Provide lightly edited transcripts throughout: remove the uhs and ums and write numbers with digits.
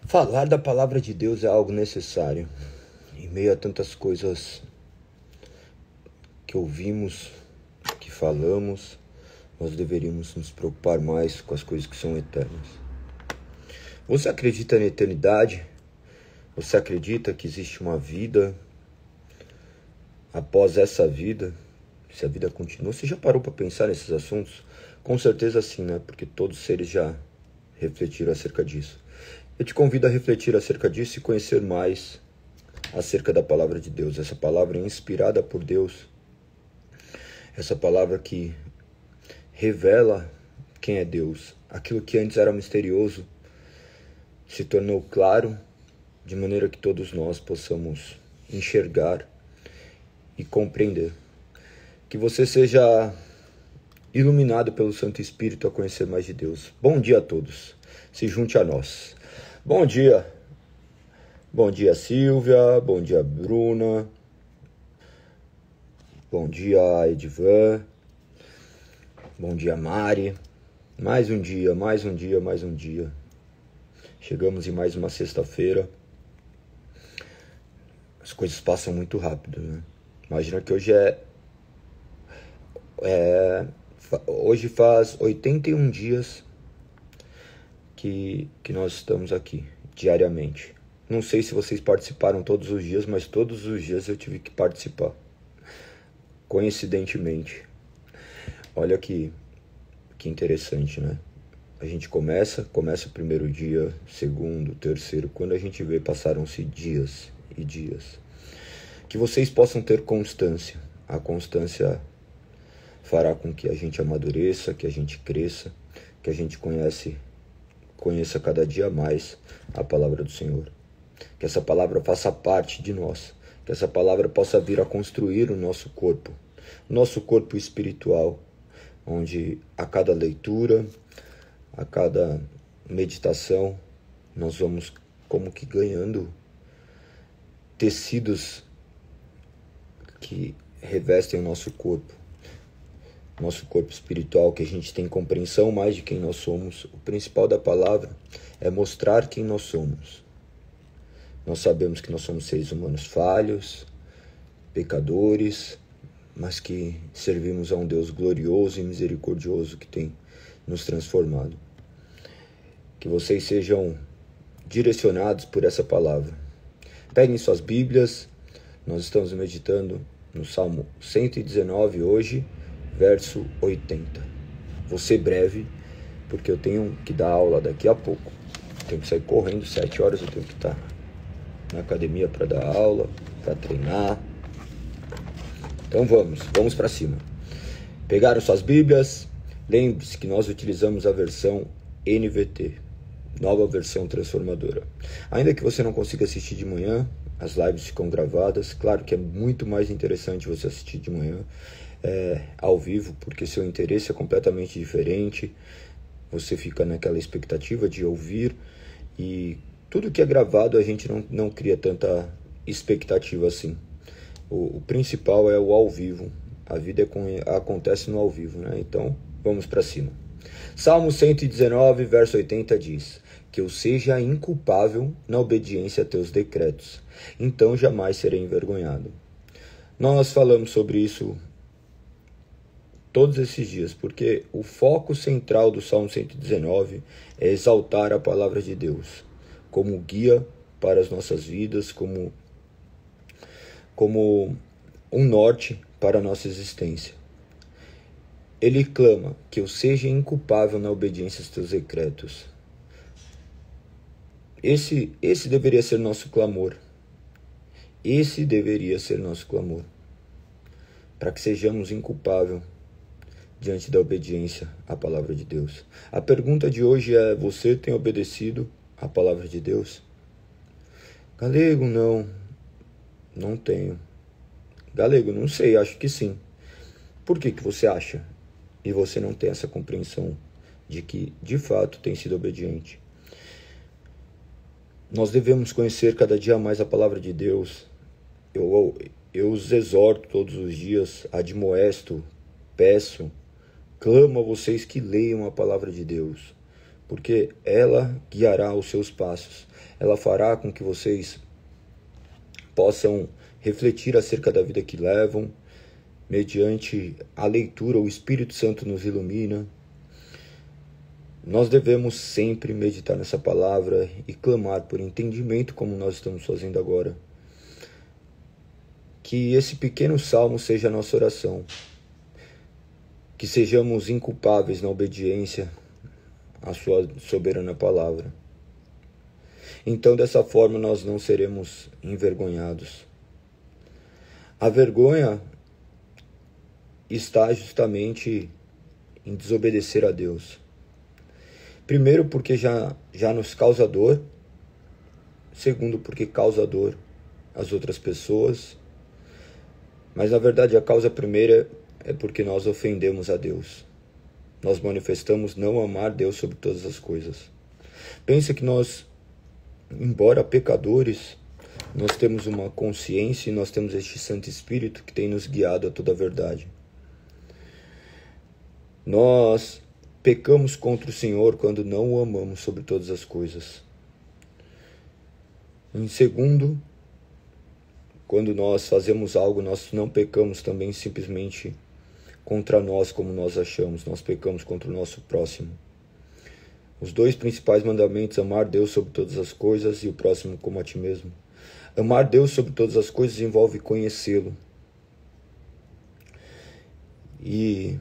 Falar da palavra de Deus é algo necessário. Em meio a tantas coisas que ouvimos, que falamos, nós deveríamos nos preocupar mais com as coisas que são eternas. Você acredita na eternidade? Você acredita que existe uma vida após essa vida? Se a vida continua? Você já parou para pensar nesses assuntos? Com certeza sim, né? Porque todos os seres já refletiram acerca disso. Eu te convido a refletir acerca disso e conhecer mais acerca da palavra de Deus. Essa palavra é inspirada por Deus. Essa palavra que revela quem é Deus. Aquilo que antes era misterioso se tornou claro, de maneira que todos nós possamos enxergar e compreender. Que você seja iluminado pelo Santo Espírito a conhecer mais de Deus. Bom dia a todos. Se junte a nós. Bom dia. Bom dia, Silvia. Bom dia, Bruna. Bom dia, Edivan. Bom dia, Mari. Mais um dia, mais um dia, mais um dia. Chegamos em mais uma sexta-feira. As coisas passam muito rápido, né? Imagina que hoje faz 81 dias que nós estamos aqui, diariamente. Não sei se vocês participaram todos os dias, mas todos os dias eu tive que participar. Coincidentemente. Olha que interessante, né? A gente começa o primeiro dia, segundo, terceiro. Quando a gente vê, passaram-se dias e dias. Que vocês possam ter constância. A constância fará com que a gente amadureça, que a gente cresça, que a gente conheça cada dia mais a palavra do Senhor. Que essa palavra faça parte de nós. Que essa palavra possa vir a construir o nosso corpo espiritual, onde a cada leitura, a cada meditação, nós vamos como que ganhando tecidos que revestem o nosso corpo espiritual, que a gente tem compreensão mais de quem nós somos. O principal da palavra é mostrar quem nós somos. Nós sabemos que nós somos seres humanos falhos, pecadores, mas que servimos a um Deus glorioso e misericordioso que tem nos transformado. Que vocês sejam direcionados por essa palavra. Peguem suas Bíblias, nós estamos meditando no Salmo 119 hoje, verso 80. Vou ser breve, porque eu tenho que dar aula daqui a pouco. Tenho que sair correndo, 7 horas eu tenho que estar na academia para dar aula, para treinar. Então vamos para cima. Pegaram suas Bíblias? Lembre-se que nós utilizamos a versão NVT, nova versão transformadora. Ainda que você não consiga assistir de manhã, as lives ficam gravadas. Claro que é muito mais interessante você assistir de manhã, ao vivo, porque seu interesse é completamente diferente. Você fica naquela expectativa de ouvir, e tudo que é gravado a gente não cria tanta expectativa assim. O principal é o ao vivo. A vida acontece no ao vivo, né? Então, vamos para cima. Salmo 119, verso 80 diz: que eu seja inculpável na obediência a teus decretos, então jamais serei envergonhado. Nós falamos sobre isso todos esses dias, porque o foco central do Salmo 119 é exaltar a palavra de Deus como guia para as nossas vidas, como um norte para a nossa existência. Ele clama que eu seja inculpável na obediência aos teus decretos. Esse deveria ser nosso clamor. Esse deveria ser nosso clamor. Para que sejamos inculpáveis diante da obediência à palavra de Deus. A pergunta de hoje é: você tem obedecido à palavra de Deus? Galego, não tenho. Galego, não sei, acho que sim. Por que você acha? E você não tem essa compreensão de que, de fato, tem sido obediente. Nós devemos conhecer cada dia mais a palavra de Deus. Eu os exorto todos os dias, admoesto, peço, clamo a vocês que leiam a palavra de Deus. porque ela guiará os seus passos. Ela fará com que vocês possam refletir acerca da vida que levam, mediante a leitura, o Espírito Santo nos ilumina. Nós devemos sempre meditar nessa palavra e clamar por entendimento, como nós estamos fazendo agora. Que esse pequeno salmo seja a nossa oração. Que sejamos inculpáveis na obediência à sua soberana palavra. Então, dessa forma, nós não seremos envergonhados. A vergonha está justamente em desobedecer a Deus. Primeiro, porque já nos causa dor. Segundo, porque causa dor às outras pessoas. Mas, na verdade, a causa primeira é porque nós ofendemos a Deus. Nós manifestamos não amar Deus sobre todas as coisas. Pensa que nós, embora pecadores, nós temos uma consciência e nós temos este Santo Espírito que tem nos guiado a toda a verdade. Nós pecamos contra o Senhor quando não o amamos sobre todas as coisas. Em segundo, quando nós fazemos algo, nós não pecamos também simplesmente contra nós como nós achamos. Nós pecamos contra o nosso próximo. Os dois principais mandamentos, amar Deus sobre todas as coisas e o próximo como a ti mesmo. Amar Deus sobre todas as coisas envolve conhecê-lo. E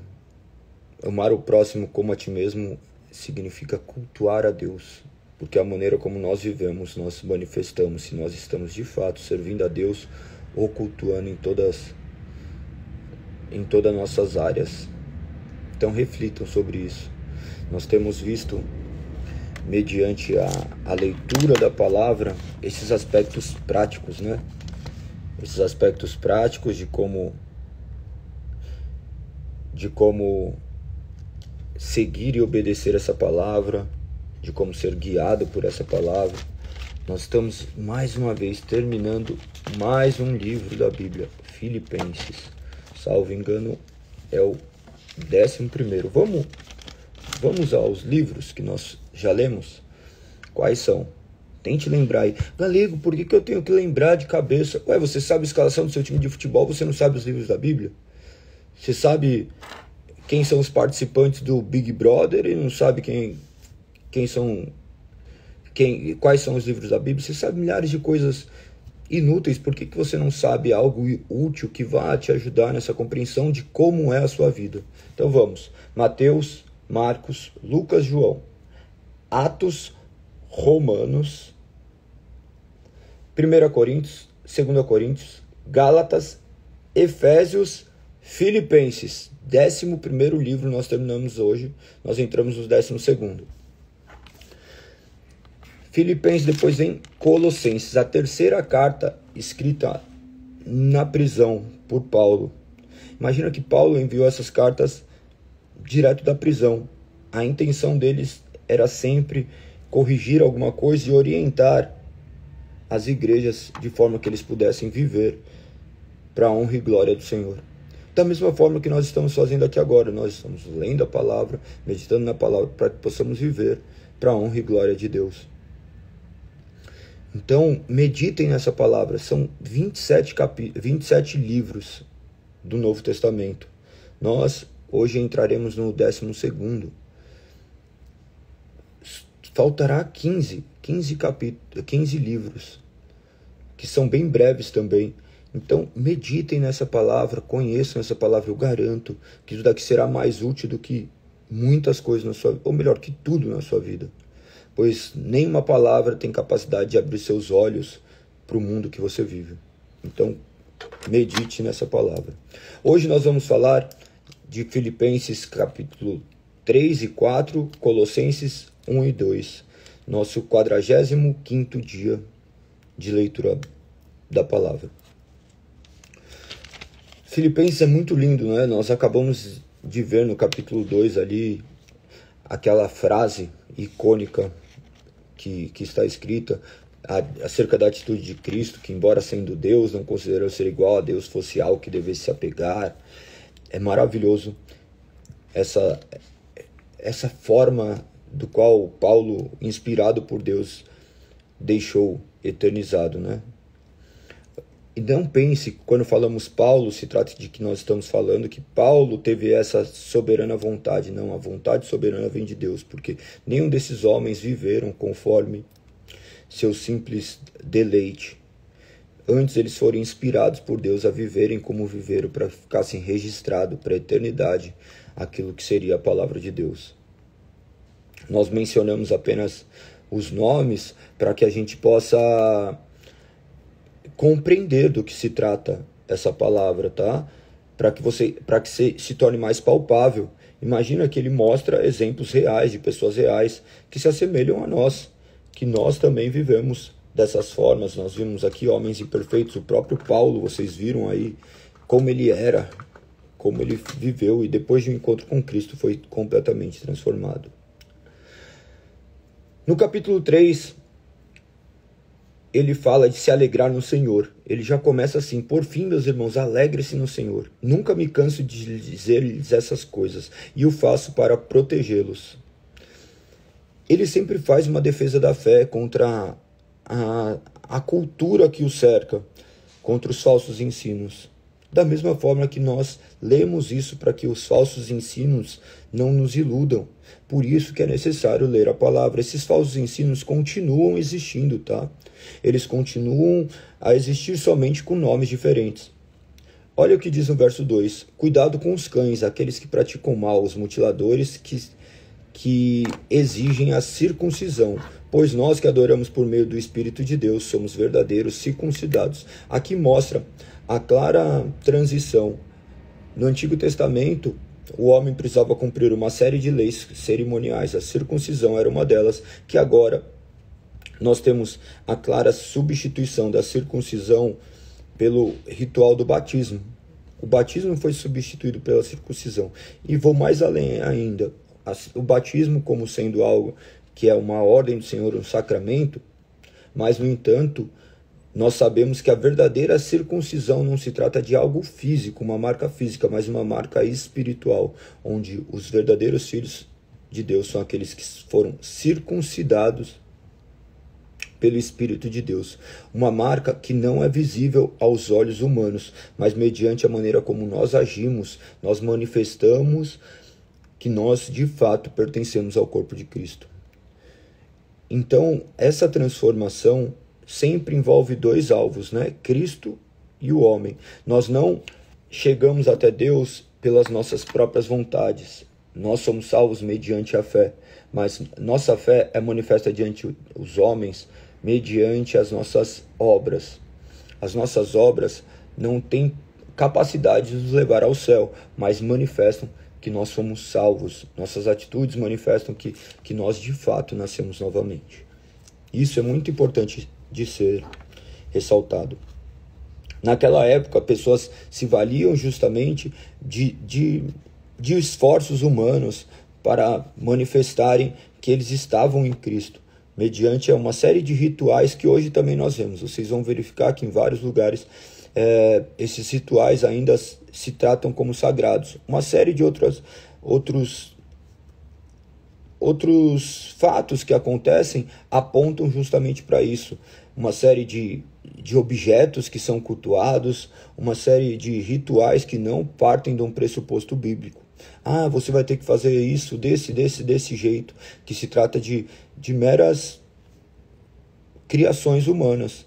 amar o próximo como a ti mesmo significa cultuar a Deus. Porque a maneira como nós vivemos, nós manifestamos se nós estamos de fato servindo a Deus ou cultuando em todas as nossas áreas. Então reflitam sobre isso. Nós temos visto, mediante a leitura da palavra, esses aspectos práticos, né? Esses aspectos práticos de como seguir e obedecer essa palavra, de como ser guiado por essa palavra. Nós estamos, mais uma vez, terminando mais um livro da Bíblia, Filipenses. Salvo engano, é o 11º. Vamos aos livros que nós já lemos? Quais são? Tente lembrar aí. Galego, por que eu tenho que lembrar de cabeça? Ué, você sabe a escalação do seu time de futebol, você não sabe os livros da Bíblia? Você sabe quem são os participantes do Big Brother e não sabe quais são os livros da Bíblia? Você sabe milhares de coisas inúteis. Por que você não sabe algo útil que vá te ajudar nessa compreensão de como é a sua vida? Então vamos. Mateus, Marcos, Lucas, João, Atos, Romanos, 1 Coríntios, 2 Coríntios, Gálatas, Efésios, Filipenses. 11º livro nós terminamos hoje. Nós entramos no 12º. Filipenses, depois vem Colossenses, a terceira carta escrita na prisão por Paulo. Imagina que Paulo enviou essas cartas direto da prisão. A intenção deles era sempre corrigir alguma coisa e orientar as igrejas de forma que eles pudessem viver para a honra e glória do Senhor. Da mesma forma que nós estamos fazendo aqui agora, nós estamos lendo a palavra, meditando na palavra para que possamos viver para a honra e glória de Deus. Então, meditem nessa palavra. São 27 livros do Novo Testamento. Nós hoje entraremos no 12º. Faltará 15 livros, que são bem breves também. Então, meditem nessa palavra, conheçam essa palavra. Eu garanto que isso daqui será mais útil do que muitas coisas na sua vida, ou melhor, que tudo na sua vida. Pois nenhuma palavra tem capacidade de abrir seus olhos para o mundo que você vive. Então, medite nessa palavra. Hoje nós vamos falar de Filipenses capítulo 3 e 4, Colossenses 1 e 2. Nosso 45º dia de leitura da palavra. Filipenses é muito lindo, né? Nós acabamos de ver no capítulo 2 ali aquela frase icônica que está escrita acerca da atitude de Cristo, que embora sendo Deus, não considerou ser igual a Deus fosse algo que devesse se apegar. É maravilhoso essa forma do qual Paulo, inspirado por Deus, deixou eternizado, né? E não pense que quando falamos Paulo, se trata de que nós estamos falando que Paulo teve essa soberana vontade. Não, a vontade soberana vem de Deus, porque nenhum desses homens viveram conforme seu simples deleite. Antes eles foram inspirados por Deus a viverem como viveram, para ficassem registrado para a eternidade aquilo que seria a palavra de Deus. Nós mencionamos apenas os nomes para que a gente possa compreender do que se trata essa palavra, tá? Para que se torne mais palpável. Imagina que ele mostra exemplos reais de pessoas reais que se assemelham a nós, que nós também vivemos dessas formas. Nós vimos aqui homens imperfeitos, o próprio Paulo, vocês viram aí como ele era, como ele viveu, e depois de um encontro com Cristo foi completamente transformado. No capítulo 3, ele fala de se alegrar no Senhor. Ele já começa assim: por fim, meus irmãos, alegre-se no Senhor. Nunca me canso de dizer-lhes essas coisas, e o faço para protegê-los. Ele sempre faz uma defesa da fé contra a cultura que o cerca, contra os falsos ensinos. Da mesma forma que nós lemos isso para que os falsos ensinos não nos iludam. Por isso que é necessário ler a palavra. Esses falsos ensinos continuam existindo, tá? Eles continuam a existir somente com nomes diferentes. Olha o que diz no verso 2. Cuidado com os cães, aqueles que praticam mal, os mutiladores que exigem a circuncisão, pois nós que adoramos por meio do Espírito de Deus somos verdadeiros circuncidados. Aqui mostra a clara transição. No Antigo Testamento, o homem precisava cumprir uma série de leis cerimoniais. A circuncisão era uma delas, que agora nós temos a clara substituição da circuncisão pelo ritual do batismo. O batismo foi substituído pela circuncisão. E vou mais além ainda. O batismo como sendo algo que é uma ordem do Senhor, um sacramento, mas, no entanto, nós sabemos que a verdadeira circuncisão não se trata de algo físico, uma marca física, mas uma marca espiritual, onde os verdadeiros filhos de Deus são aqueles que foram circuncidados pelo Espírito de Deus. Uma marca que não é visível aos olhos humanos, mas mediante a maneira como nós agimos, nós manifestamos que nós de fato pertencemos ao corpo de Cristo. Então, essa transformação sempre envolve dois alvos, né? Cristo e o homem. Nós não chegamos até Deus pelas nossas próprias vontades. Nós somos salvos mediante a fé, mas nossa fé é manifesta diante os homens mediante as nossas obras. As nossas obras não têm capacidade de nos levar ao céu, mas manifestam que nós somos salvos. Nossas atitudes manifestam que nós de fato nascemos novamente. Isso é muito importante de ser ressaltado. Naquela época, pessoas se valiam justamente de esforços humanos para manifestarem que eles estavam em Cristo, mediante uma série de rituais que hoje também nós vemos. Vocês vão verificar que em vários lugares esses rituais ainda se tratam como sagrados. Uma série de outros fatos que acontecem apontam justamente para isso. Uma série de objetos que são cultuados, uma série de rituais que não partem de um pressuposto bíblico. Ah, você vai ter que fazer isso desse jeito, que se trata de meras criações humanas,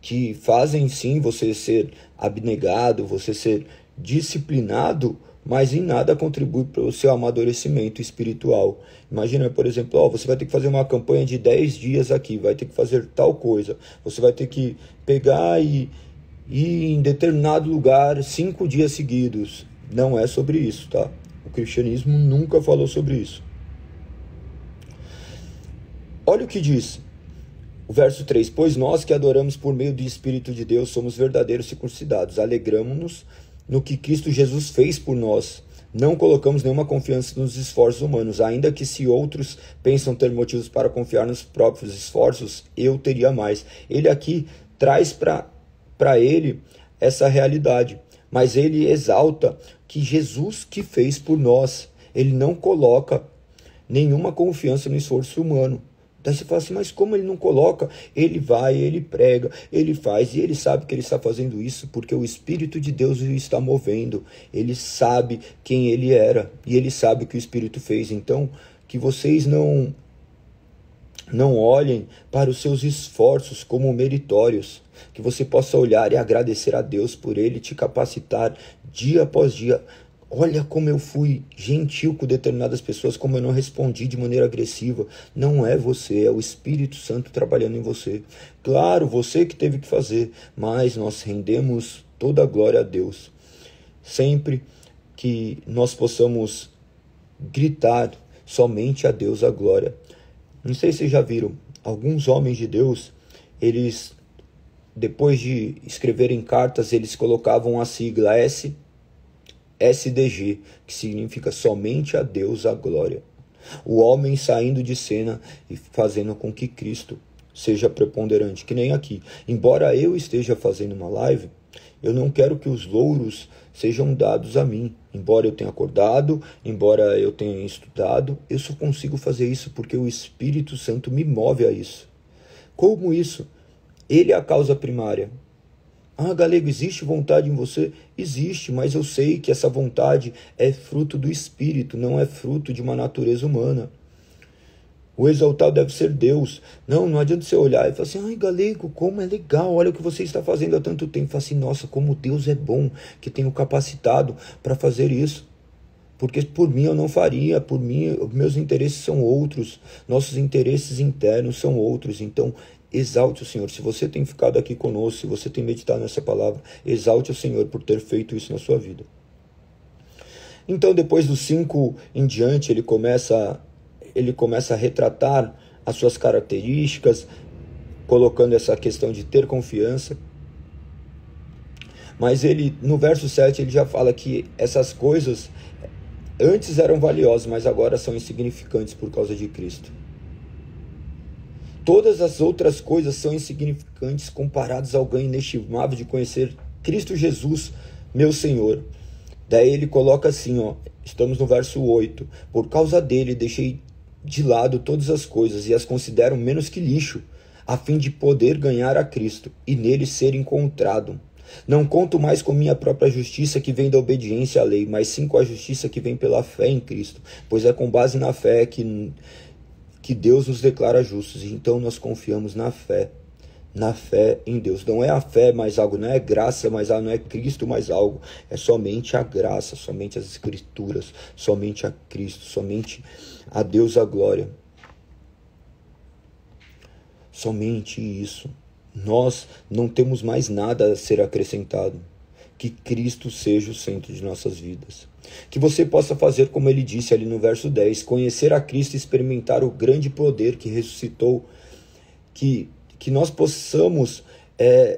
que fazem sim você ser abnegado, você ser disciplinado, mas em nada contribui para o seu amadurecimento espiritual. Imagina, por exemplo, você vai ter que fazer uma campanha de 10 dias aqui, vai ter que fazer tal coisa, você vai ter que pegar e ir em determinado lugar 5 dias seguidos. Não é sobre isso, tá? O cristianismo nunca falou sobre isso. Olha o que diz o verso 3. Pois nós que adoramos por meio do Espírito de Deus somos verdadeiros circuncidados. Alegramo-nos no que Cristo Jesus fez por nós. Não colocamos nenhuma confiança nos esforços humanos, ainda que se outros pensam ter motivos para confiar nos próprios esforços, eu teria mais. Ele aqui traz para ele essa realidade, mas ele exalta que Jesus que fez por nós. Ele não coloca nenhuma confiança no esforço humano. Daí você fala assim, mas como ele não coloca? Ele vai, ele prega, ele faz, e ele sabe que ele está fazendo isso porque o Espírito de Deus o está movendo. Ele sabe quem ele era, e ele sabe o que o Espírito fez. Então, que vocês não olhem para os seus esforços como meritórios, que você possa olhar e agradecer a Deus por ele te capacitar dia após dia. Olha como eu fui gentil com determinadas pessoas, como eu não respondi de maneira agressiva. Não é você, é o Espírito Santo trabalhando em você. Claro, você que teve que fazer, mas nós rendemos toda a glória a Deus. Sempre que nós possamos gritar somente a Deus a glória. Não sei se vocês já viram, alguns homens de Deus, eles, depois de escreverem cartas, eles colocavam a sigla SDG, que significa somente a Deus a glória. O homem saindo de cena e fazendo com que Cristo seja preponderante, que nem aqui. Embora eu esteja fazendo uma live, eu não quero que os louros sejam dados a mim. Embora eu tenha acordado, embora eu tenha estudado, eu só consigo fazer isso porque o Espírito Santo me move a isso. Como isso? Ele é a causa primária. Ah, Galego, existe vontade em você? Existe, mas eu sei que essa vontade é fruto do Espírito, não é fruto de uma natureza humana. O exaltado deve ser Deus. Não adianta você olhar e falar assim, ai, Galego, como é legal, olha o que você está fazendo há tanto tempo. Fala assim, nossa, como Deus é bom, que tenho capacitado para fazer isso. Porque por mim eu não faria, por mim, meus interesses são outros, nossos interesses internos são outros. Então, exalte o Senhor. Se você tem ficado aqui conosco, se você tem meditado nessa palavra, exalte o Senhor por ter feito isso na sua vida. Então, depois dos 5 em diante, ele começa a retratar as suas características, colocando essa questão de ter confiança. Mas ele, no verso 7, ele já fala que essas coisas antes eram valiosas, mas agora são insignificantes por causa de Cristo. Todas as outras coisas são insignificantes comparadas ao ganho inestimável de conhecer Cristo Jesus, meu Senhor. Daí ele coloca assim, estamos no verso 8. Por causa dele deixei de lado todas as coisas e as considero menos que lixo, a fim de poder ganhar a Cristo e nele ser encontrado. Não conto mais com minha própria justiça que vem da obediência à lei, mas sim com a justiça que vem pela fé em Cristo, pois é com base na fé que Deus nos declara justos. Então nós confiamos na fé em Deus. Não é a fé mais algo, não é graça mais algo, não é Cristo mais algo, é somente a graça, somente as Escrituras, somente a Cristo, somente a Deus a glória. Somente isso. Nós não temos mais nada a ser acrescentado. Que Cristo seja o centro de nossas vidas. Que você possa fazer como ele disse ali no verso 10, conhecer a Cristo e experimentar o grande poder que ressuscitou, que nós possamos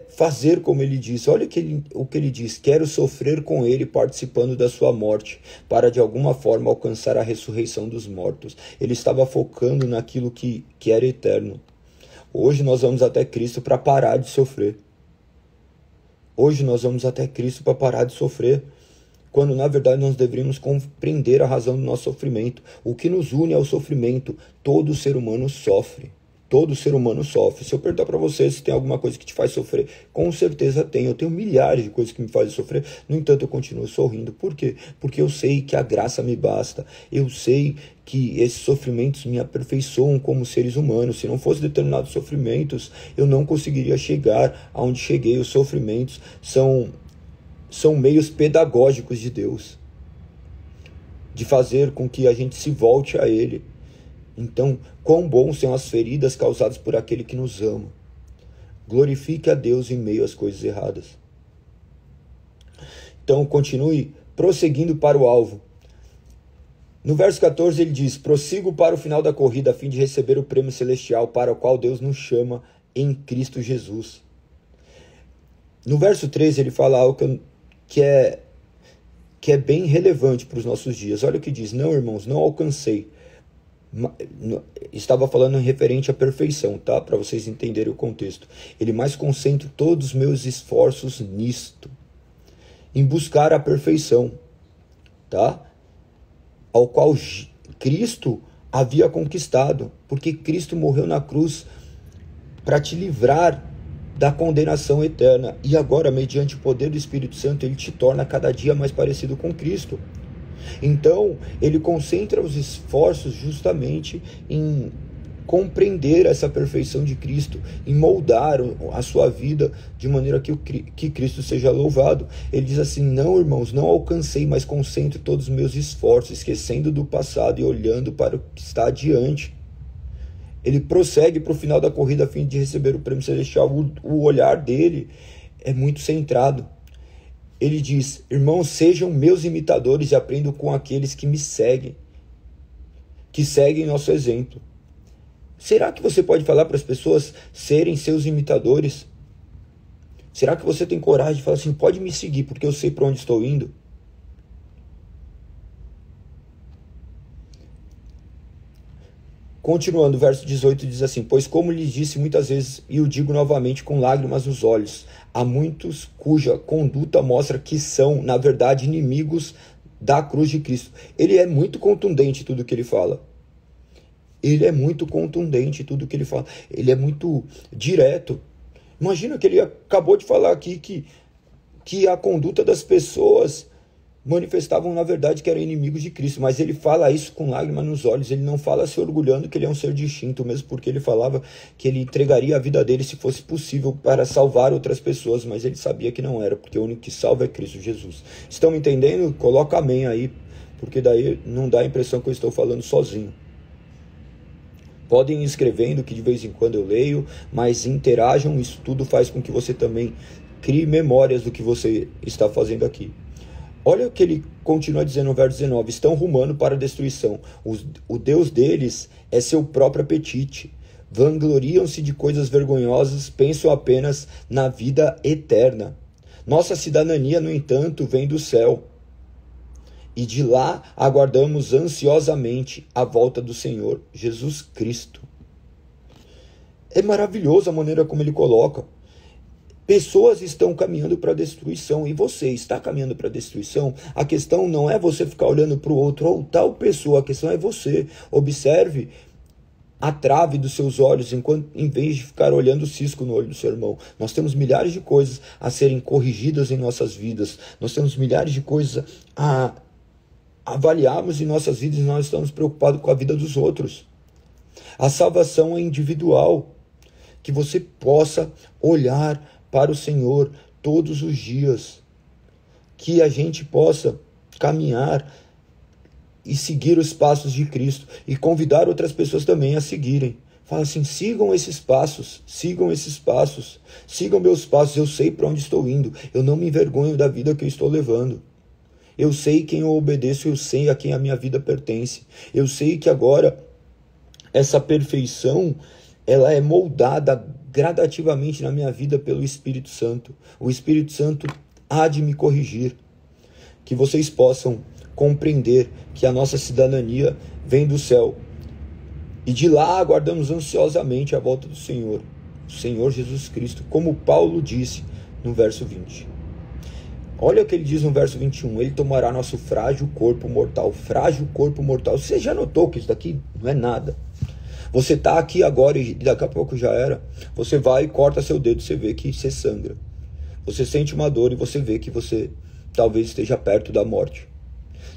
fazer como ele disse. Olha o que ele diz, quero sofrer com ele participando da sua morte, para de alguma forma alcançar a ressurreição dos mortos. Ele estava focando naquilo que era eterno. Hoje nós vamos até Cristo para parar de sofrer. Hoje nós vamos até Cristo para parar de sofrer, quando na verdade nós deveríamos compreender a razão do nosso sofrimento. O que nos une é o sofrimento. Todo ser humano sofre. Todo ser humano sofre. Se eu perguntar para você se tem alguma coisa que te faz sofrer, com certeza tem. Eu tenho milhares de coisas que me fazem sofrer. No entanto, eu continuo sorrindo. Por quê? Porque eu sei que a graça me basta. Eu sei que esses sofrimentos me aperfeiçoam como seres humanos. Se não fosse determinados sofrimentos, eu não conseguiria chegar aonde cheguei. Os sofrimentos são meios pedagógicos de Deus, de fazer com que a gente se volte a Ele. Então, quão bons são as feridas causadas por aquele que nos ama. Glorifique a Deus em meio às coisas erradas. Então, continue prosseguindo para o alvo. No verso 14 ele diz, prossigo para o final da corrida a fim de receber o prêmio celestial para o qual Deus nos chama em Cristo Jesus. No verso 13 ele fala algo que é bem relevante para os nossos dias. Olha o que diz, não irmãos, não alcancei. Estava falando referente à perfeição, tá? Para vocês entenderem o contexto. Ele mais concentro todos os meus esforços nisto, em buscar a perfeição, tá? Ao qual Cristo havia conquistado, porque Cristo morreu na cruz para te livrar da condenação eterna. E agora, mediante o poder do Espírito Santo, ele te torna cada dia mais parecido com Cristo. Então, ele concentra os esforços justamente em compreender essa perfeição de Cristo, em moldar a sua vida de maneira que Cristo seja louvado. Ele diz assim: não, irmãos, não alcancei, mas concentro todos os meus esforços, esquecendo do passado e olhando para o que está adiante. Ele prossegue para o final da corrida a fim de receber o prêmio celestial. O olhar dele é muito centrado. Ele diz: irmãos, sejam meus imitadores e aprendam com aqueles que me seguem, que seguem nosso exemplo. Será que você pode falar para as pessoas serem seus imitadores? Será que você tem coragem de falar assim: pode me seguir porque eu sei para onde estou indo? Continuando, o verso 18 diz assim: pois como lhes disse muitas vezes, e o digo novamente com lágrimas nos olhos, há muitos cuja conduta mostra que são, na verdade, inimigos da cruz de Cristo. Ele é muito contundente tudo que ele fala. Ele é muito contundente tudo que ele fala. Ele é muito direto. Imagina que ele acabou de falar aqui que a conduta das pessoas manifestavam na verdade que eram inimigos de Cristo, mas ele fala isso com lágrimas nos olhos. Ele não fala se orgulhando que ele é um ser distinto, mesmo porque ele falava que ele entregaria a vida dele se fosse possível para salvar outras pessoas, mas ele sabia que não era, porque o único que salva é Cristo Jesus. Estão me entendendo? Coloca amém aí, porque daí não dá a impressão que eu estou falando sozinho. Podem ir escrevendo, que de vez em quando eu leio, mas interajam, isso tudo faz com que você também crie memórias do que você está fazendo aqui. Olha o que ele continua dizendo no verso 19: estão rumando para a destruição, o Deus deles é seu próprio apetite, vangloriam-se de coisas vergonhosas, pensam apenas na vida eterna. Nossa cidadania, no entanto, vem do céu, e de lá aguardamos ansiosamente a volta do Senhor Jesus Cristo. É maravilhoso a maneira como ele coloca. Pessoas estão caminhando para a destruição, e você está caminhando para a destruição. A questão não é você ficar olhando para o outro ou tal pessoa, a questão é você. Observe a trave dos seus olhos, em vez de ficar olhando o cisco no olho do seu irmão. Nós temos milhares de coisas a serem corrigidas em nossas vidas. Nós temos milhares de coisas a avaliarmos em nossas vidas, e nós estamos preocupados com a vida dos outros. A salvação é individual. Que você possa olhar para o Senhor todos os dias. Que a gente possa caminhar e seguir os passos de Cristo. E convidar outras pessoas também a seguirem. Fala assim: sigam esses passos, sigam esses passos, sigam meus passos. Eu sei para onde estou indo. Eu não me envergonho da vida que eu estou levando. Eu sei quem eu obedeço, eu sei a quem a minha vida pertence. Eu sei que agora essa perfeição, ela é moldada gradativamente na minha vida pelo Espírito Santo. O Espírito Santo há de me corrigir. Que vocês possam compreender que a nossa cidadania vem do céu. E de lá aguardamos ansiosamente a volta do Senhor, o Senhor Jesus Cristo, como Paulo disse no verso 20. Olha o que ele diz no verso 21. Ele tomará nosso frágil corpo mortal. Frágil corpo mortal. Você já notou que isso daqui não é nada? Você está aqui agora e daqui a pouco já era. Você vai e corta seu dedo, você vê que você sangra. Você sente uma dor e você vê que você talvez esteja perto da morte.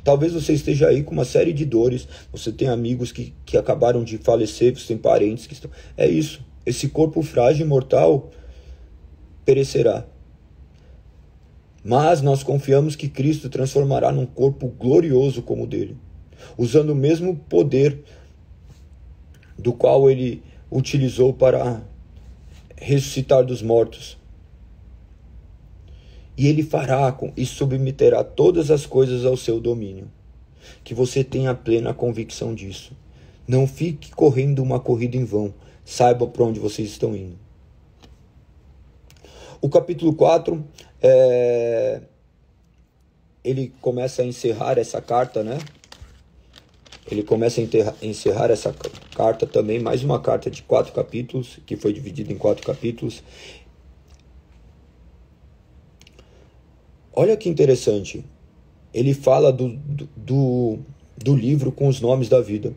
Talvez você esteja aí com uma série de dores. Você tem amigos que acabaram de falecer, você tem parentes que estão... É isso. Esse corpo frágil e mortal perecerá. Mas nós confiamos que Cristo transformará num corpo glorioso como o dele, usando o mesmo poder do qual ele utilizou para ressuscitar dos mortos. E ele fará e submeterá todas as coisas ao seu domínio. Que você tenha plena convicção disso. Não fique correndo uma corrida em vão. Saiba para onde vocês estão indo. O capítulo 4, ele começa a encerrar essa carta, né? Ele começa a encerrar essa carta também, mais uma carta de 4 capítulos, que foi dividida em 4 capítulos. Olha que interessante. Ele fala do livro com os nomes da vida.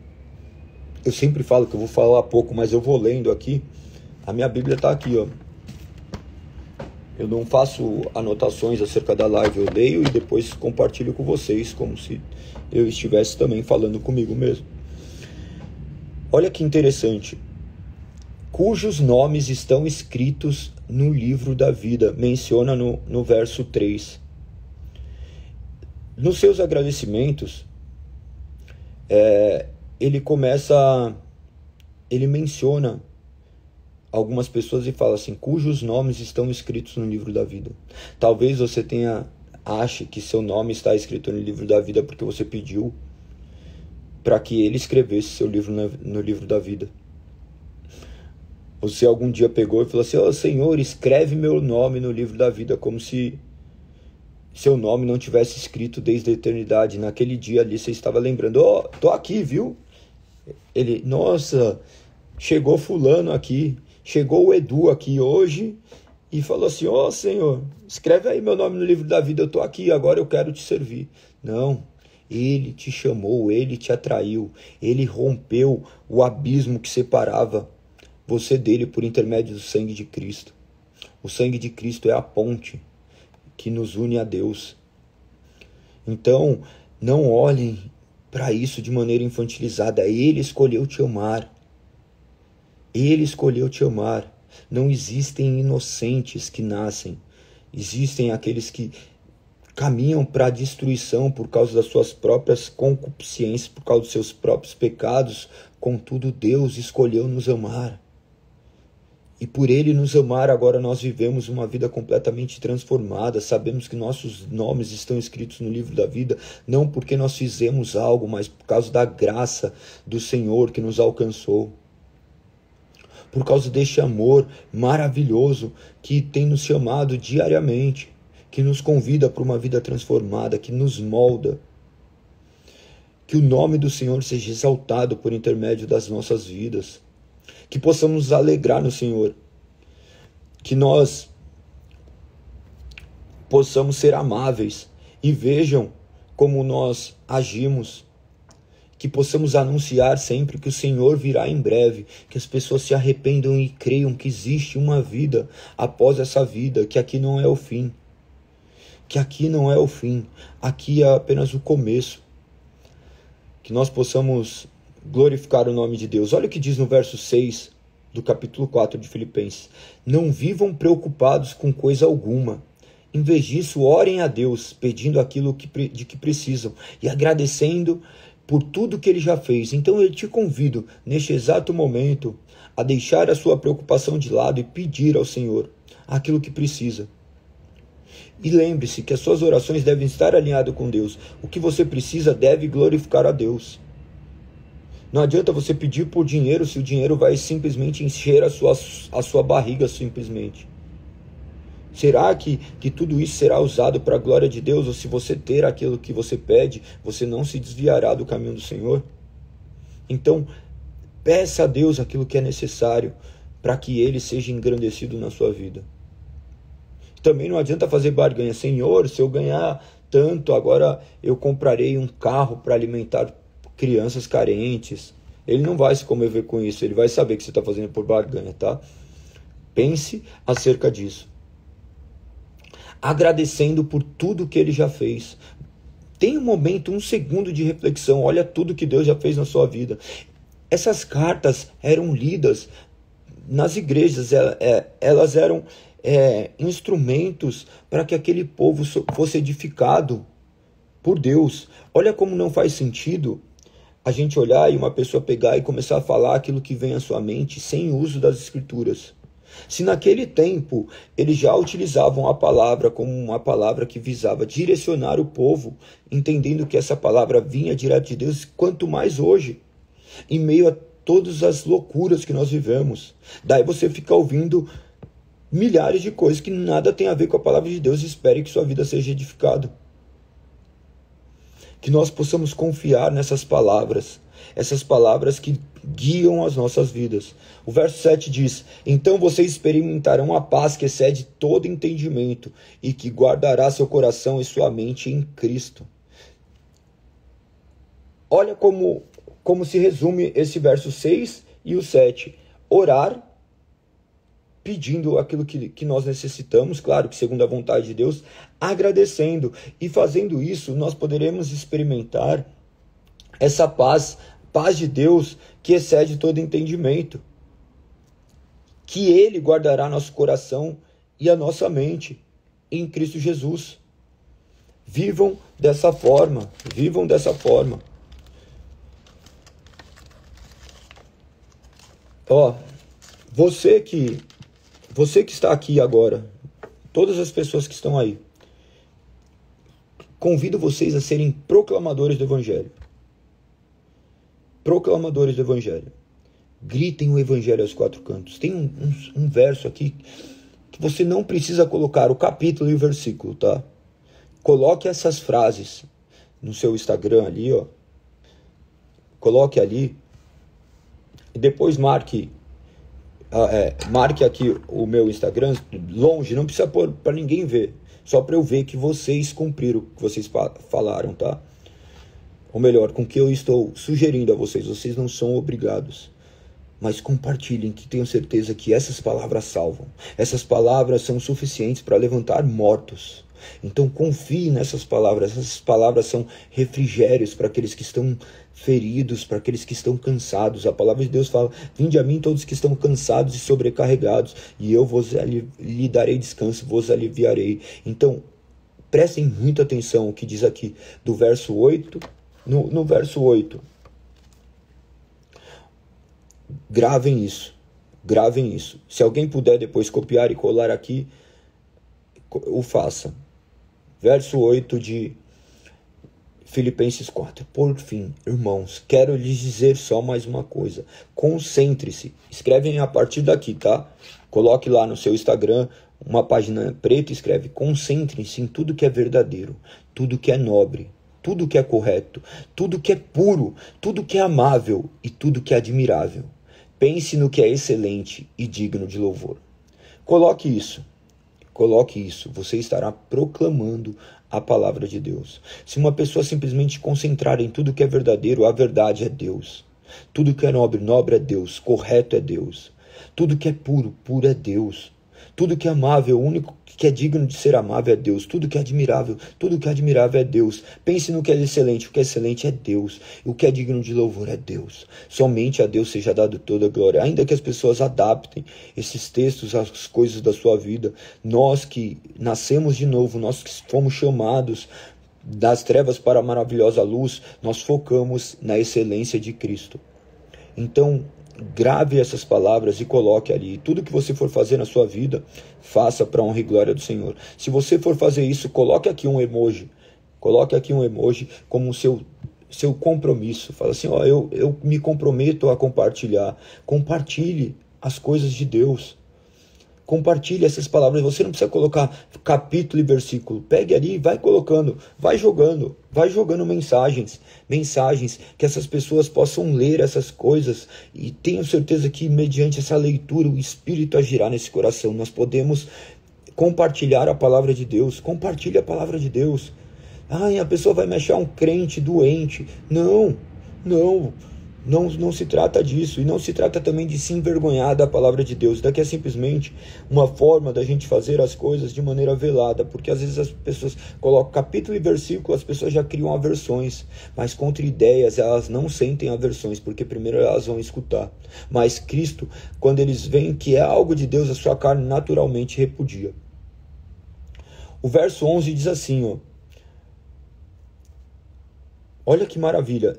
Eu sempre falo que eu vou falar pouco, mas eu vou lendo aqui. A minha Bíblia está aqui, ó. Eu não faço anotações acerca da live, eu leio e depois compartilho com vocês, como se eu estivesse também falando comigo mesmo. Olha que interessante. Cujos nomes estão escritos no livro da vida, menciona no verso 3. Nos seus agradecimentos, ele menciona algumas pessoas e fala assim, cujos nomes estão escritos no livro da vida. Talvez você ache que seu nome está escrito no livro da vida porque você pediu para que ele escrevesse seu livro no livro da vida. Você algum dia pegou e falou assim, ó Senhor, escreve meu nome no livro da vida, como se seu nome não tivesse escrito desde a eternidade. Naquele dia ali você estava lembrando, ó, tô aqui, viu? Ele, nossa, chegou fulano aqui, chegou o Edu aqui hoje e falou assim, ó Senhor, escreve aí meu nome no livro da vida, eu tô aqui, agora eu quero te servir. Não, ele te chamou, ele te atraiu, ele rompeu o abismo que separava você dele por intermédio do sangue de Cristo. O sangue de Cristo é a ponte que nos une a Deus. Então, não olhem para isso de maneira infantilizada. Ele escolheu te amar. Ele escolheu te amar. Não existem inocentes que nascem. Existem aqueles que caminham para a destruição por causa das suas próprias concupiscências, por causa dos seus próprios pecados. Contudo, Deus escolheu nos amar. E por Ele nos amar, agora nós vivemos uma vida completamente transformada. Sabemos que nossos nomes estão escritos no livro da vida, não porque nós fizemos algo, mas por causa da graça do Senhor que nos alcançou. Por causa deste amor maravilhoso que tem nos chamado diariamente, que nos convida para uma vida transformada, que nos molda. Que o nome do Senhor seja exaltado por intermédio das nossas vidas. Que possamos nos alegrar no Senhor. Que nós possamos ser amáveis e vejam como nós agimos. Que possamos anunciar sempre que o Senhor virá em breve. Que as pessoas se arrependam e creiam que existe uma vida após essa vida. Que aqui não é o fim. Que aqui não é o fim. Aqui é apenas o começo. Que nós possamos glorificar o nome de Deus. Olha o que diz no verso 6 do capítulo 4 de Filipenses. Não vivam preocupados com coisa alguma. Em vez disso, orem a Deus, pedindo aquilo de que precisam e agradecendo por tudo que Ele já fez. Então eu te convido, neste exato momento, a deixar a sua preocupação de lado e pedir ao Senhor aquilo que precisa. E lembre-se que as suas orações devem estar alinhadas com Deus. O que você precisa deve glorificar a Deus. Não adianta você pedir por dinheiro se o dinheiro vai simplesmente encher a sua barriga simplesmente. Será que tudo isso será usado para a glória de Deus? Ou se você ter aquilo que você pede, você não se desviará do caminho do Senhor? Então, peça a Deus aquilo que é necessário para que Ele seja engrandecido na sua vida. Também não adianta fazer barganha. Senhor, se eu ganhar tanto, agora eu comprarei um carro para alimentar crianças carentes. Ele não vai se comover com isso. Ele vai saber que você está fazendo por barganha, tá? Pense acerca disso. Agradecendo por tudo que Ele já fez. Tenha um momento, um segundo de reflexão. Olha tudo que Deus já fez na sua vida. Essas cartas eram lidas nas igrejas. Elas eram instrumentos para que aquele povo fosse edificado por Deus. Olha como não faz sentido a gente olhar e uma pessoa pegar e começar a falar aquilo que vem à sua mente sem uso das escrituras. Se naquele tempo eles já utilizavam a palavra como uma palavra que visava direcionar o povo, entendendo que essa palavra vinha direto de Deus, quanto mais hoje, em meio a todas as loucuras que nós vivemos. Daí você fica ouvindo milhares de coisas que nada tem a ver com a palavra de Deus e espere que sua vida seja edificada. Que nós possamos confiar nessas palavras, essas palavras que guiam as nossas vidas. O verso 7 diz: então vocês experimentarão a paz que excede todo entendimento e que guardará seu coração e sua mente em Cristo. Olha como como se resume esse verso 6 e o 7. Orar, pedindo aquilo que nós necessitamos, claro que segundo a vontade de Deus, agradecendo. E fazendo isso, nós poderemos experimentar essa paz de Deus que excede todo entendimento. Que Ele guardará nosso coração e a nossa mente em Cristo Jesus. Vivam dessa forma, vivam dessa forma. Ó, você que está aqui agora, todas as pessoas que estão aí, convido vocês a serem proclamadores do Evangelho. Proclamadores do Evangelho. Gritem o Evangelho aos quatro cantos. Tem um verso aqui que você não precisa colocar o capítulo e o versículo, tá? Coloque essas frases no seu Instagram ali, ó. Coloque ali. E depois marque aqui o meu Instagram, longe, não precisa pôr para ninguém ver. Só para eu ver que vocês cumpriram o que vocês falaram, tá? Ou melhor, com o que eu estou sugerindo a vocês. Vocês não são obrigados. Mas compartilhem, que tenho certeza que essas palavras salvam. Essas palavras são suficientes para levantar mortos. Então confie nessas palavras. Essas palavras são refrigérios para aqueles que estão feridos, para aqueles que estão cansados. A palavra de Deus fala: vinde a mim todos que estão cansados e sobrecarregados, e eu lhe darei descanso, vos aliviarei. Então, prestem muita atenção o que diz aqui do verso 8. No verso 8, gravem isso. Se alguém puder depois copiar e colar aqui, o faça. Verso 8 de Filipenses 4. Por fim, irmãos, quero lhes dizer só mais uma coisa. Concentre-se. Escrevem a partir daqui, tá? Coloque lá no seu Instagram uma página preta e escreve: concentre-se em tudo que é verdadeiro, tudo que é nobre, tudo que é correto, tudo que é puro, tudo que é amável e tudo que é admirável. Pense no que é excelente e digno de louvor. Coloque isso. Você estará proclamando a palavra de Deus. Se uma pessoa simplesmente concentrar em tudo que é verdadeiro, a verdade é Deus. Tudo que é nobre, nobre é Deus. Correto é Deus. Tudo que é puro, puro é Deus. Tudo que é amável, o único que é digno de ser amável é Deus. Tudo que é admirável é Deus. Pense no que é excelente. O que é excelente é Deus. O que é digno de louvor é Deus. Somente a Deus seja dado toda a glória. Ainda que as pessoas adaptem esses textos às coisas da sua vida, nós que nascemos de novo, nós que fomos chamados das trevas para a maravilhosa luz, nós focamos na excelência de Cristo. Então, grave essas palavras e coloque ali. Tudo que você for fazer na sua vida, faça para a honra e glória do Senhor. Se você for fazer isso, coloque aqui um emoji. Coloque aqui um emoji como seu compromisso. Fala assim: ó, eu me comprometo a compartilhar. Compartilhe as coisas de Deus. Compartilhe essas palavras. Você não precisa colocar capítulo e versículo. Pegue ali e vai colocando, vai jogando mensagens que essas pessoas possam ler essas coisas, e tenho certeza que mediante essa leitura o Espírito agirá nesse coração. Nós podemos compartilhar a palavra de Deus. Compartilhe a palavra de Deus. A pessoa vai me achar um crente doente. Não se trata disso, e não se trata também de se envergonhar da palavra de Deus. Daqui é simplesmente uma forma da gente fazer as coisas de maneira velada, porque às vezes as pessoas colocam capítulo e versículo, as pessoas já criam aversões, mas contra ideias elas não sentem aversões, porque primeiro elas vão escutar. Mas Cristo, quando eles veem que é algo de Deus, a sua carne naturalmente repudia. O verso 11 diz assim, ó, olha que maravilha.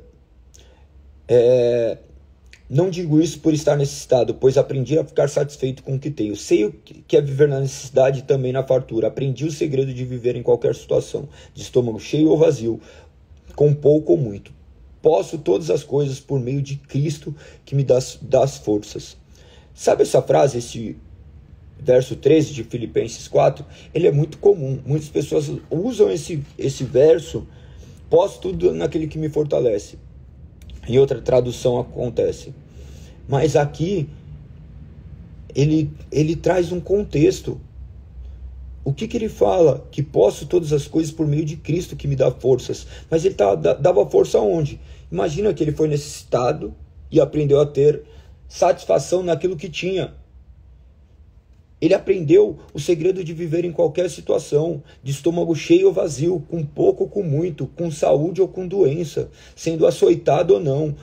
Não digo isso por estar necessitado, pois aprendi a ficar satisfeito com o que tenho. Sei o que é viver na necessidade e também na fartura. Aprendi o segredo de viver em qualquer situação, de estômago cheio ou vazio, com pouco ou muito. Posso todas as coisas por meio de Cristo que me dá as forças. Sabe essa frase, esse verso 13 de Filipenses 4? Ele é muito comum. Muitas pessoas usam esse verso: posso tudo naquele que me fortalece. Em outra tradução acontece. Mas aqui ele traz um contexto. O que ele fala? Que posso todas as coisas por meio de Cristo que me dá forças. Mas ele dava força aonde? Imagina que ele foi necessitado e aprendeu a ter satisfação naquilo que tinha. Ele aprendeu o segredo de viver em qualquer situação, de estômago cheio ou vazio, com pouco ou com muito, com saúde ou com doença, sendo açoitado ou não,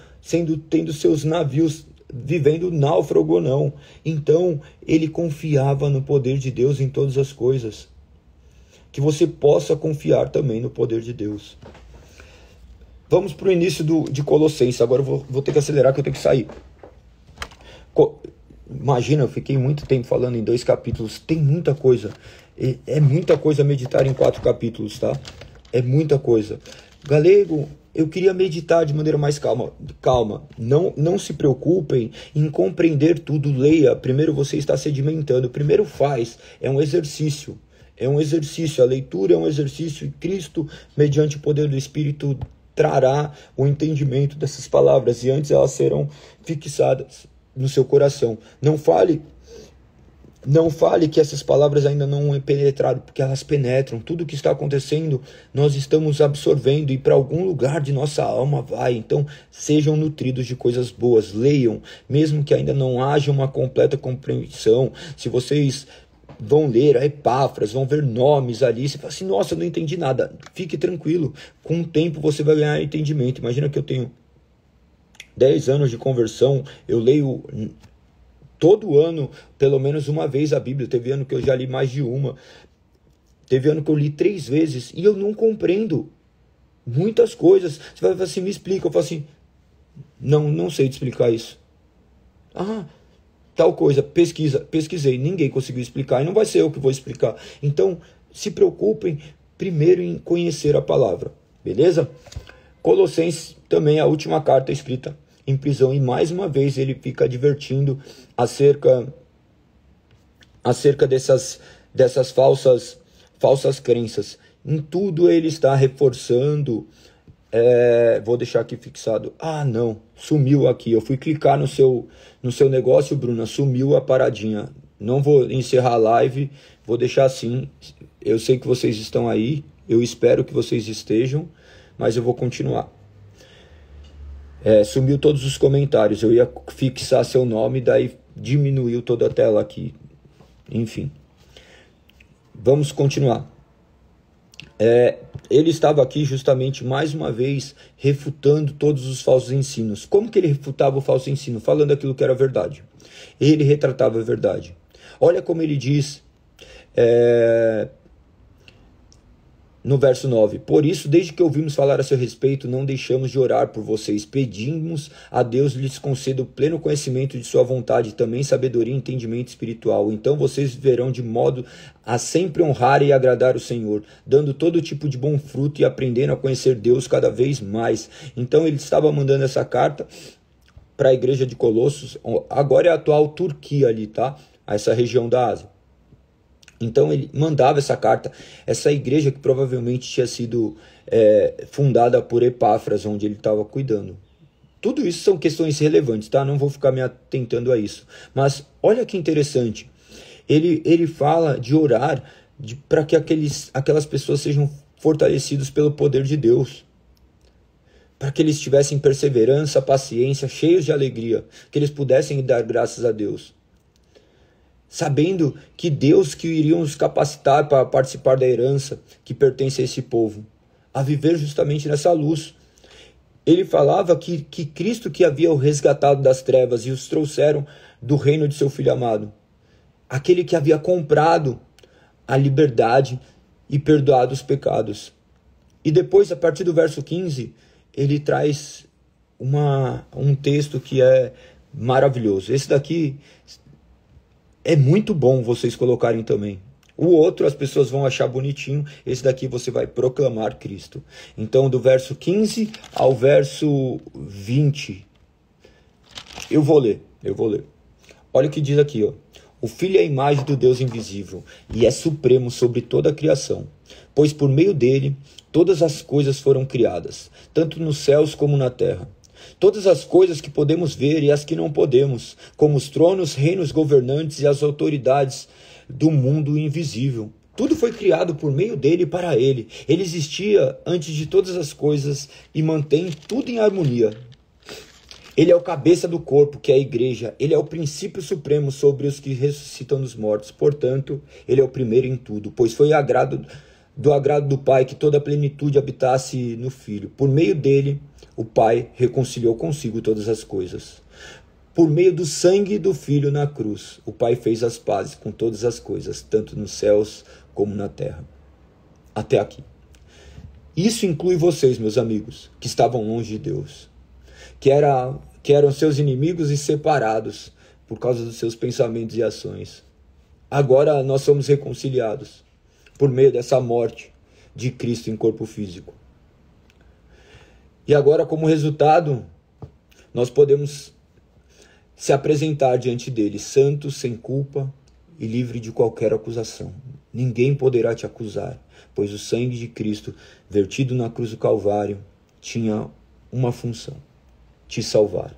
tendo seus navios vivendo náufrago ou não. Então, ele confiava no poder de Deus em todas as coisas. Que você possa confiar também no poder de Deus. Vamos para o início de Colossenses. Agora eu vou ter que acelerar, que eu tenho que sair. Imagina, eu fiquei muito tempo falando em 2 capítulos. Tem muita coisa. É muita coisa meditar em 4 capítulos, tá? É muita coisa. Galego, eu queria meditar de maneira mais calma. Calma. Não se preocupem em compreender tudo. Leia. Primeiro você está sedimentando. Primeiro faz. É um exercício. É um exercício. A leitura é um exercício. E Cristo, mediante o poder do Espírito, trará o entendimento dessas palavras. E antes elas serão fixadas no seu coração. Não fale que essas palavras ainda não penetraram, porque elas penetram. Tudo que está acontecendo, nós estamos absorvendo e para algum lugar de nossa alma vai. Então, sejam nutridos de coisas boas, leiam, mesmo que ainda não haja uma completa compreensão. Se vocês vão ler a Epáfras, vão ver nomes ali, você fala assim, nossa, eu não entendi nada. Fique tranquilo, com o tempo você vai ganhar entendimento. Imagina que eu tenho 10 anos de conversão, eu leio todo ano, pelo menos uma vez a Bíblia. Teve ano que eu já li mais de uma. Teve ano que eu li 3 vezes e eu não compreendo muitas coisas. Você vai falar assim, me explica. Eu falo assim, não sei te explicar isso. Ah, tal coisa, pesquisei, ninguém conseguiu explicar e não vai ser eu que vou explicar. Então, se preocupem primeiro em conhecer a palavra, beleza? Colossenses também é a última carta escrita em prisão, e mais uma vez ele fica advertindo acerca dessas falsas crenças. Em tudo ele está reforçando. Vou deixar aqui fixado. Ah, não, sumiu aqui. Eu fui clicar no seu negócio, Bruna, sumiu a paradinha. Não vou encerrar a live, vou deixar assim. Eu sei que vocês estão aí, eu espero que vocês estejam, mas eu vou continuar. Sumiu todos os comentários. Eu ia fixar seu nome, daí diminuiu toda a tela aqui. Enfim. Vamos continuar. Ele estava aqui justamente mais uma vez refutando todos os falsos ensinos. Como que ele refutava o falso ensino? Falando aquilo que era verdade. Ele retratava a verdade. Olha como ele diz no verso 9, por isso, desde que ouvimos falar a seu respeito, não deixamos de orar por vocês, pedimos a Deus lhes conceda o pleno conhecimento de sua vontade, e também sabedoria e entendimento espiritual. Então vocês viverão de modo a sempre honrar e agradar o Senhor, dando todo tipo de bom fruto e aprendendo a conhecer Deus cada vez mais. Então ele estava mandando essa carta para a igreja de Colossos, agora é a atual Turquia ali, tá? Essa região da Ásia. Então ele mandava essa carta, essa igreja que provavelmente tinha sido fundada por Epáfras, onde ele estava cuidando. Tudo isso são questões relevantes, tá? Não vou ficar me atentando a isso. Mas olha que interessante, ele fala de orar para que aquelas pessoas sejam fortalecidos pelo poder de Deus. Para que eles tivessem perseverança, paciência, cheios de alegria, que eles pudessem dar graças a Deus. Sabendo que Deus que iria os capacitar para participar da herança que pertence a esse povo, a viver justamente nessa luz. Ele falava que Cristo que havia o resgatado das trevas e os trouxeram do reino de seu Filho amado. Aquele que havia comprado a liberdade e perdoado os pecados. E depois, a partir do verso 15, ele traz um texto que é maravilhoso. Esse daqui é muito bom vocês colocarem também. O outro as pessoas vão achar bonitinho. Esse daqui você vai proclamar Cristo. Então, do verso 15 ao verso 20. Eu vou ler. Olha o que diz aqui, ó. O Filho é a imagem do Deus invisível e é supremo sobre toda a criação. Pois por meio dele, todas as coisas foram criadas, tanto nos céus como na terra. Todas as coisas que podemos ver e as que não podemos, como os tronos, reinos, governantes e as autoridades do mundo invisível, Tudo foi criado por meio dele e para ele. Ele existia antes de todas as coisas e mantém tudo em harmonia. Ele é o cabeça do corpo, que é a igreja. Ele é o princípio supremo sobre os que ressuscitam dos mortos. Portanto, ele é o primeiro em tudo, pois foi do agrado do Pai que toda a plenitude habitasse no Filho. Por meio dele, o Pai reconciliou consigo todas as coisas. Por meio do sangue do Filho na cruz, o Pai fez as pazes com todas as coisas, tanto nos céus como na terra. Até aqui. Isso inclui vocês, meus amigos, que estavam longe de Deus, que eram seus inimigos e separados por causa dos seus pensamentos e ações. Agora nós somos reconciliados por meio dessa morte de Cristo em corpo físico. E agora, como resultado, nós podemos se apresentar diante dele, santo, sem culpa e livre de qualquer acusação. Ninguém poderá te acusar, pois o sangue de Cristo, vertido na cruz do Calvário, tinha uma função: te salvar.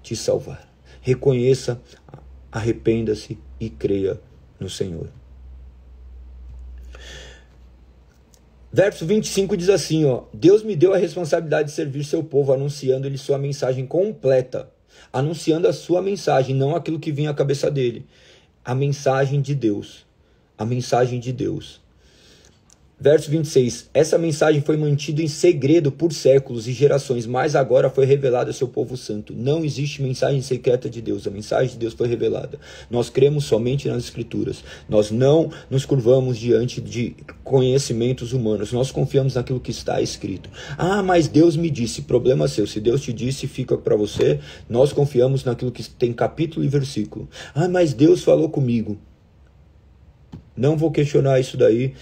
Te salvar. Reconheça, arrependa-se e creia no Senhor. Verso 25 diz assim, Deus me deu a responsabilidade de servir seu povo, anunciando-lhe sua mensagem completa. Anunciando a sua mensagem, não aquilo que vinha à cabeça dele. A mensagem de Deus. A mensagem de Deus. Verso 26. Essa mensagem foi mantida em segredo por séculos e gerações, mas agora foi revelada ao seu povo santo. Não existe mensagem secreta de Deus. A mensagem de Deus foi revelada. Nós cremos somente nas Escrituras. Nós não nos curvamos diante de conhecimentos humanos. Nós confiamos naquilo que está escrito. Ah, mas Deus me disse. Problema seu. Se Deus te disse, fica para você. Nós confiamos naquilo que tem capítulo e versículo. Ah, mas Deus falou comigo. Não vou questionar isso daí.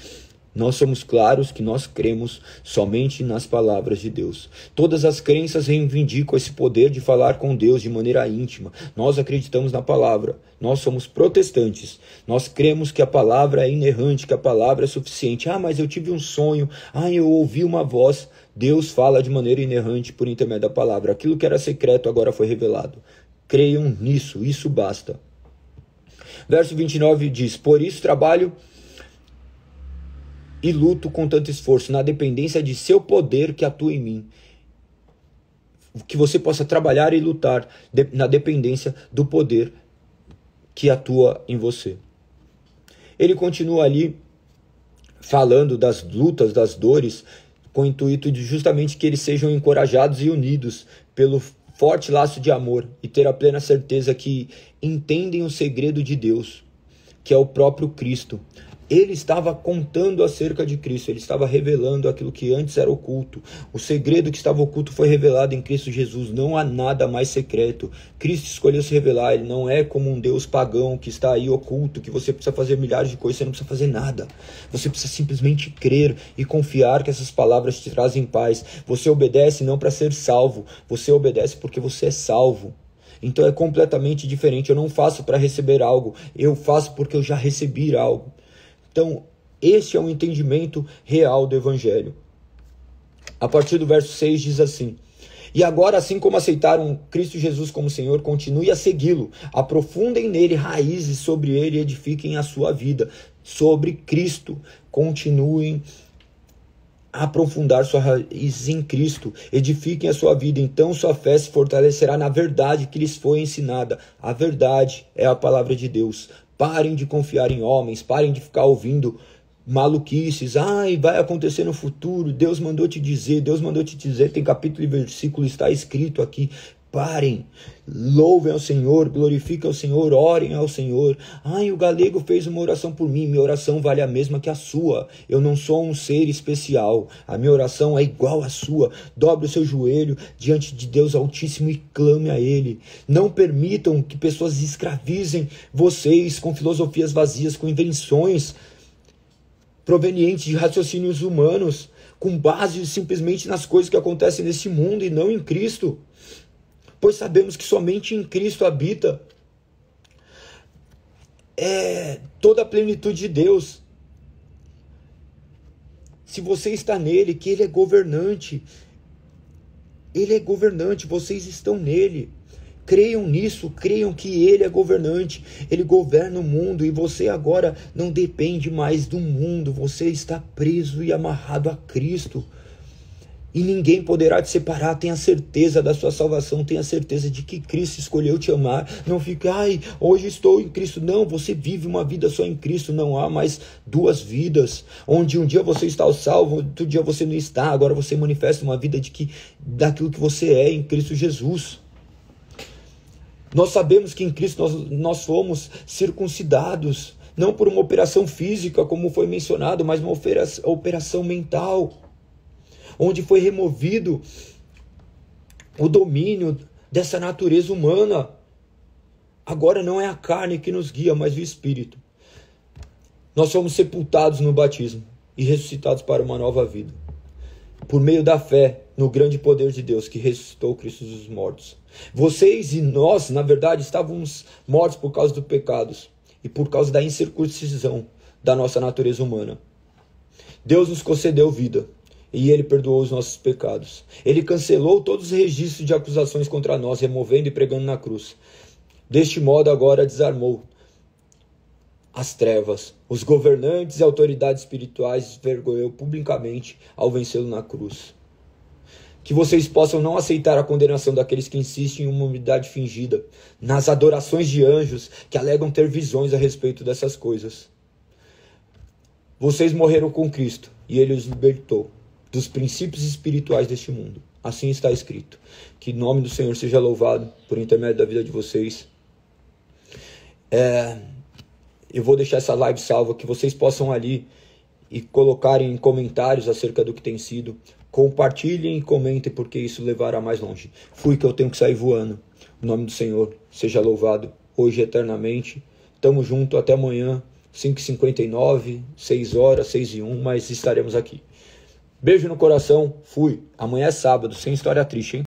Nós somos claros que nós cremos somente nas palavras de Deus. Todas as crenças reivindicam esse poder de falar com Deus de maneira íntima. Nós acreditamos na palavra. Nós somos protestantes. Nós cremos que a palavra é inerrante, que a palavra é suficiente. Ah, mas eu tive um sonho. Ah, eu ouvi uma voz. Deus fala de maneira inerrante por intermédio da palavra. Aquilo que era secreto agora foi revelado. Creiam nisso, isso basta. Verso 29 diz, por isso trabalho e luto com tanto esforço, na dependência de seu poder que atua em mim. Que você possa trabalhar e lutar na dependência do poder que atua em você. Ele continua ali falando das lutas, das dores, com o intuito de justamente que eles sejam encorajados e unidos pelo forte laço de amor e ter a plena certeza que entendem o segredo de Deus, que é o próprio Cristo. Ele estava contando acerca de Cristo, ele estava revelando aquilo que antes era oculto. O segredo que estava oculto foi revelado em Cristo Jesus. Não há nada mais secreto. Cristo escolheu se revelar, ele não é como um Deus pagão que está aí oculto, que você precisa fazer milhares de coisas, você não precisa fazer nada. Você precisa simplesmente crer e confiar que essas palavras te trazem paz. Você obedece não para ser salvo, você obedece porque você é salvo. Então é completamente diferente. Eu não faço para receber algo, eu faço porque eu já recebi algo. Então, esse é um entendimento real do Evangelho. A partir do verso 6 diz assim, e agora, assim como aceitaram Cristo Jesus como Senhor, continue a segui-lo, aprofundem nele raízes sobre ele e edifiquem a sua vida. Sobre Cristo, continuem a aprofundar sua raiz em Cristo, edifiquem a sua vida, então sua fé se fortalecerá na verdade que lhes foi ensinada. A verdade é a palavra de Deus. Parem de confiar em homens, parem de ficar ouvindo maluquices. Ai, vai acontecer no futuro, Deus mandou te dizer, tem capítulo e versículo, está escrito aqui. Parem, louvem ao Senhor, glorifiquem ao Senhor, orem ao Senhor. Ai, o galego fez uma oração por mim, minha oração vale a mesma que a sua. Eu não sou um ser especial, a minha oração é igual à sua. Dobre o seu joelho diante de Deus Altíssimo e clame a Ele. Não permitam que pessoas escravizem vocês com filosofias vazias, com invenções provenientes de raciocínios humanos, com base simplesmente nas coisas que acontecem nesse mundo e não em Cristo. Pois sabemos que somente em Cristo habita toda a plenitude de Deus. Se você está nele, que ele é governante. Ele é governante, vocês estão nele. Creiam nisso, creiam que Ele é governante, Ele governa o mundo e você agora não depende mais do mundo, você está preso e amarrado a Cristo. E ninguém poderá te separar. Tenha certeza da sua salvação, tenha certeza de que Cristo escolheu te amar. Não fique, hoje estou em Cristo. Não, você vive uma vida só em Cristo. Não há mais duas vidas, onde um dia você está salvo, outro dia você não está. Agora você manifesta uma vida daquilo que você é em Cristo Jesus. Nós sabemos que em Cristo nós fomos circuncidados, não por uma operação física, como foi mencionado, mas uma operação mental, onde foi removido o domínio dessa natureza humana. Agora não é a carne que nos guia, mas o Espírito. Nós fomos sepultados no batismo e ressuscitados para uma nova vida, por meio da fé no grande poder de Deus que ressuscitou Cristo dos mortos. Vocês e nós, na verdade, estávamos mortos por causa dos pecados e por causa da incircuncisão da nossa natureza humana. Deus nos concedeu vida e Ele perdoou os nossos pecados. Ele cancelou todos os registros de acusações contra nós, removendo e pregando na cruz. Deste modo, agora desarmou as trevas. Os governantes e autoridades espirituais desvergonhou publicamente ao vencê-lo na cruz. Que vocês possam não aceitar a condenação daqueles que insistem em uma humildade fingida, nas adorações de anjos que alegam ter visões a respeito dessas coisas. Vocês morreram com Cristo e Ele os libertou dos princípios espirituais deste mundo. Assim está escrito. Que o nome do Senhor seja louvado por intermédio da vida de vocês. Eu vou deixar essa live salva, que vocês possam ali e colocarem comentários acerca do que tem sido. Compartilhem e comentem, porque isso levará mais longe. Fui que eu tenho que sair voando. O nome do Senhor seja louvado hoje e eternamente. Tamo junto, até amanhã, 5h59, 6h, 6h01, mas estaremos aqui. Beijo no coração, fui. Amanhã é sábado, sem história triste, hein?